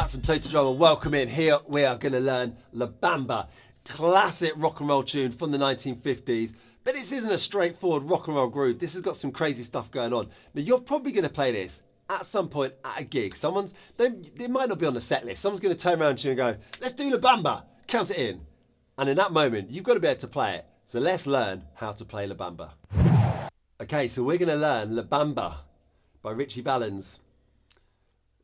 Matt from Total Drum and welcome in. Here we are going to learn Labamba, classic rock and roll tune from the 1950s. But this isn't a straightforward rock and roll groove. This has got some crazy stuff going on. Now you're probably going to play this at some point at a gig. It might not be on the set list. Someone's going to turn around to you and go, let's do Labamba, count it in. And in that moment, you've got to be able to play it. So let's learn how to play Labamba. Okay, so we're going to learn Labamba by Richie Valens.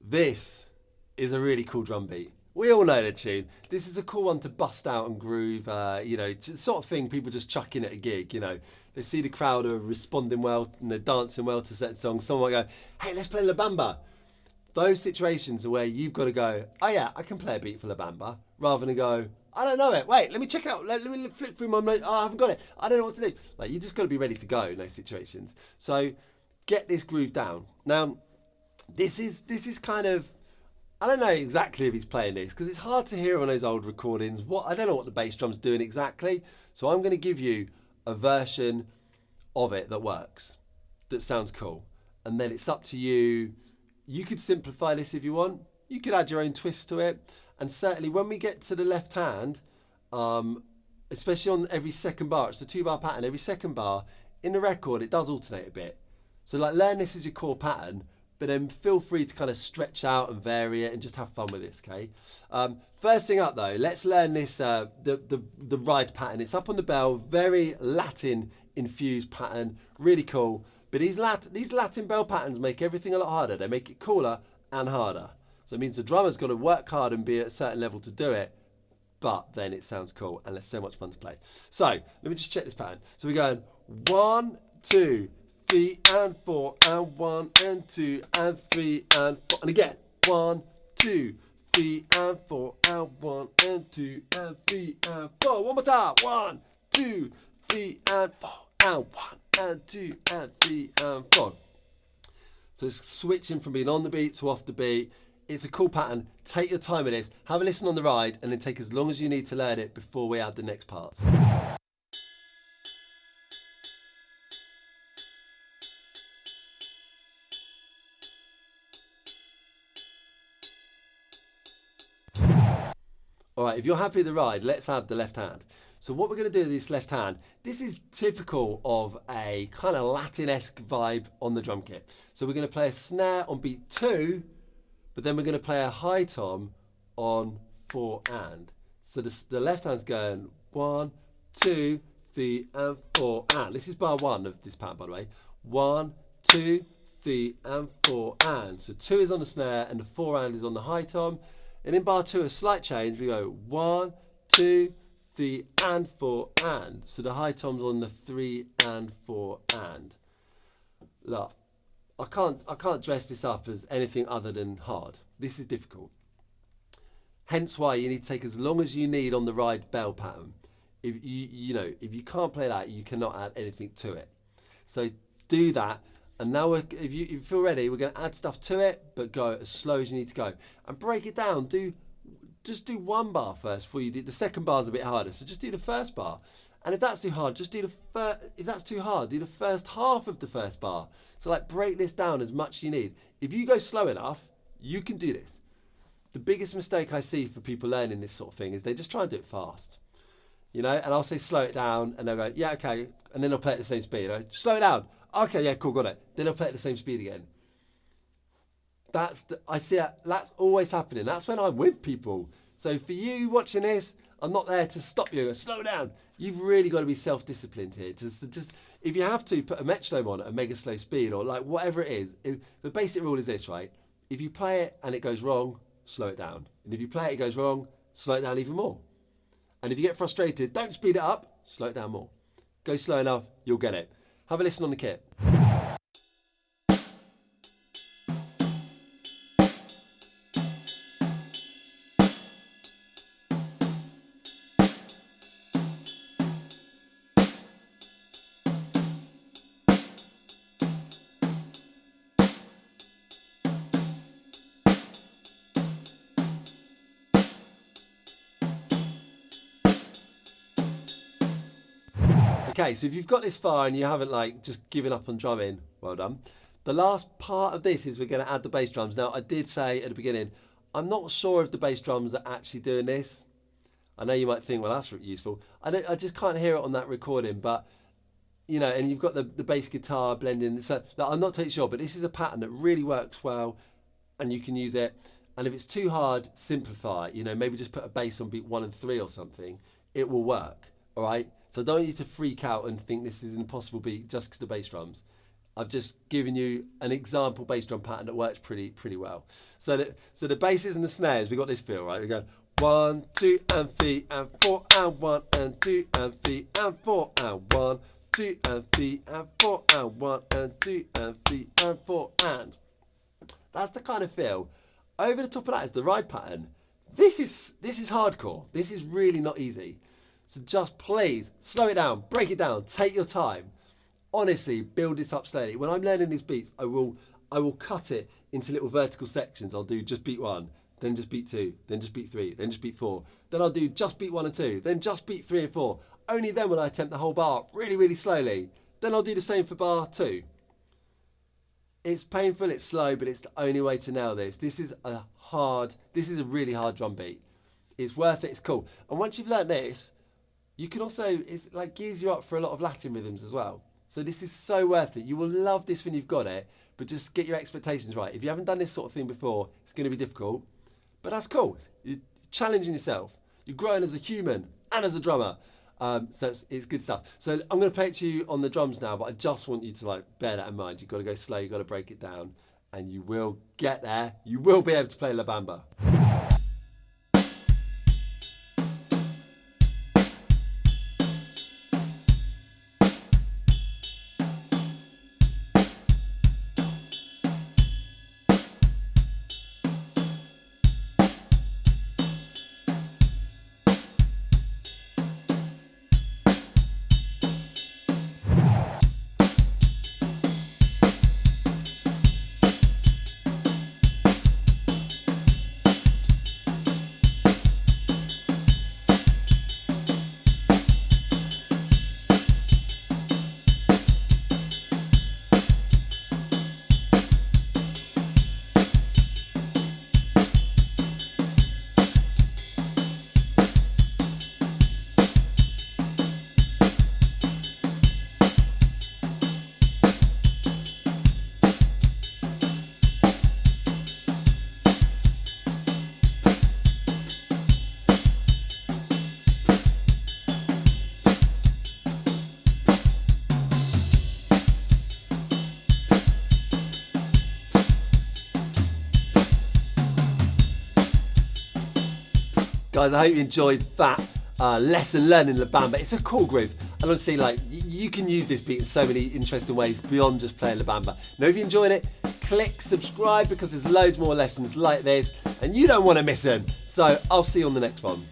This is a really cool drum beat. We all know the tune. This is a cool one to bust out and groove, the sort of thing people just chuck in at a gig, They see the crowd are responding well and they're dancing well to certain songs. Someone might go, hey, let's play Labamba. Those situations are where you've got to go, oh yeah, I can play a beat for Labamba, rather than go, I don't know it. Wait, let me check out. Let me flip through my notes. Oh, I haven't got it. I don't know what to do. You just got to be ready to go in those situations. So get this groove down. Now, this is kind of, I don't know exactly if he's playing this because it's hard to hear on those old recordings. I don't know what the bass drum's doing exactly. So I'm going to give you a version of it that works, that sounds cool. And then it's up to you. You could simplify this if you want. You could add your own twist to it. And certainly when we get to the left hand, especially on every second bar, it's a 2-bar pattern, every second bar, in the record, it does alternate a bit. So learn this as your core pattern, but then feel free to kind of stretch out and vary it and just have fun with this, okay? First thing up though, let's learn this, the ride pattern. It's up on the bell, very Latin infused pattern, really cool. But these Latin bell patterns make everything a lot harder. They make it cooler and harder. So it means the drummer's got to work hard and be at a certain level to do it, but then it sounds cool and it's so much fun to play. So let me just check this pattern. So we're going 1, 2, 3 and 4 and 1 and 2 and 3 and 4 and again 1, 2, 3 and 4 and 1 and 2 and 3 and 4. One more time. 1, 2, 3 and 4 and 1 and 2 and 3 and 4. So it's switching from being on the beat to off the beat. It's a cool pattern. Take your time with this. Have a listen on the ride and then take as long as you need to learn it before we add the next parts. All right, if you're happy with the ride, let's add the left hand. So what we're going to do with this left hand, this is typical of a kind of Latin-esque vibe on the drum kit. So we're going to play a snare on beat 2, but then we're going to play a high tom on 4 and. So the left hand's going 1, 2, 3 and 4 and. This is bar 1 of this pattern, by the way. 1, 2, 3 and 4 and. So 2 is on the snare and the 4 and is on the high tom. And in bar 2, a slight change, we go 1, 2, 3 and 4 and. So the high tom's on the 3 and 4 and. Look, I can't dress this up as anything other than hard. This is difficult. Hence why you need to take as long as you need on the ride bell pattern. If if you can't play that, you cannot add anything to it. So do that. And now if you feel ready, we're going to add stuff to it, but go as slow as you need to go. And break it down. Just do 1 bar first before you do. The second bar's a bit harder, so just do the first bar. And if that's too hard, just do if that's too hard, do the first half of the first bar. So break this down as much as you need. If you go slow enough, you can do this. The biggest mistake I see for people learning this sort of thing is they just try and do it fast. And I'll say slow it down, and they'll go, yeah, okay, and then they'll play at the same speed. Slow it down. Okay, yeah, cool, got it. Then they'll play at the same speed again. I see that's always happening. That's when I'm with people. So for you watching this, I'm not there to stop you. Slow down. You've really got to be self-disciplined here. Just if you have to, put a metronome on at a mega slow speed or whatever it is. The basic rule is this, right? If you play it and it goes wrong, slow it down. And if you play it goes wrong, slow it down even more. And if you get frustrated, don't speed it up, slow it down more. Go slow enough, you'll get it. Have a listen on the kit. Okay, so if you've got this far and you haven't just given up on drumming, well done. The last part of this is we're going to add the bass drums. Now, I did say at the beginning, I'm not sure if the bass drums are actually doing this. I know you might think, well, that's useful. I just can't hear it on that recording, but you know, and you've got the bass guitar blending. So I'm not totally sure, but this is a pattern that really works well, and you can use it. And if it's too hard, simplify it. You know, maybe just put a bass on beat 1 and 3 or something. It will work, all right? So I don't want you to freak out and think this is an impossible beat just because the bass drums. I've just given you an example bass drum pattern that works pretty well. So the basses and the snares, we got this feel, right? We go 1, 2 and 3 and 4 and 1 and 2 and 3 and 4 and 1, 2 and 3 and 4 and 1 and 2 and 3 and 4 and. That's the kind of feel. Over the top of that is the ride pattern. This is hardcore. This is really not easy. So just please slow it down, break it down, take your time. Honestly, build this up slowly. When I'm learning these beats, I will cut it into little vertical sections. I'll do just beat 1, then just beat 2, then just beat 3, then just beat 4. Then I'll do just beat 1 and 2, then just beat 3 and 4. Only then will I attempt the whole bar really slowly. Then I'll do the same for bar 2. It's painful, it's slow, but it's the only way to nail this. This is a really hard drum beat. It's worth it, it's cool. And once you've learned this, you can also, it's like gears you up for a lot of Latin rhythms as well. So this is so worth it. You will love this when you've got it, but just get your expectations right. If you haven't done this sort of thing before, it's going to be difficult, but that's cool. You're challenging yourself. You're growing as a human and as a drummer. So it's good stuff. So I'm going to play it to you on the drums now, but I just want you to like bear that in mind. You've got to go slow, you've got to break it down, and you will get there. You will be able to play labamba. Guys, I hope you enjoyed that lesson learning labamba. It's a cool groove, and honestly, like you can use this beat in so many interesting ways beyond just playing labamba. Now, if you enjoyed it, click subscribe because there's loads more lessons like this, and you don't want to miss them. So I'll see you on the next one.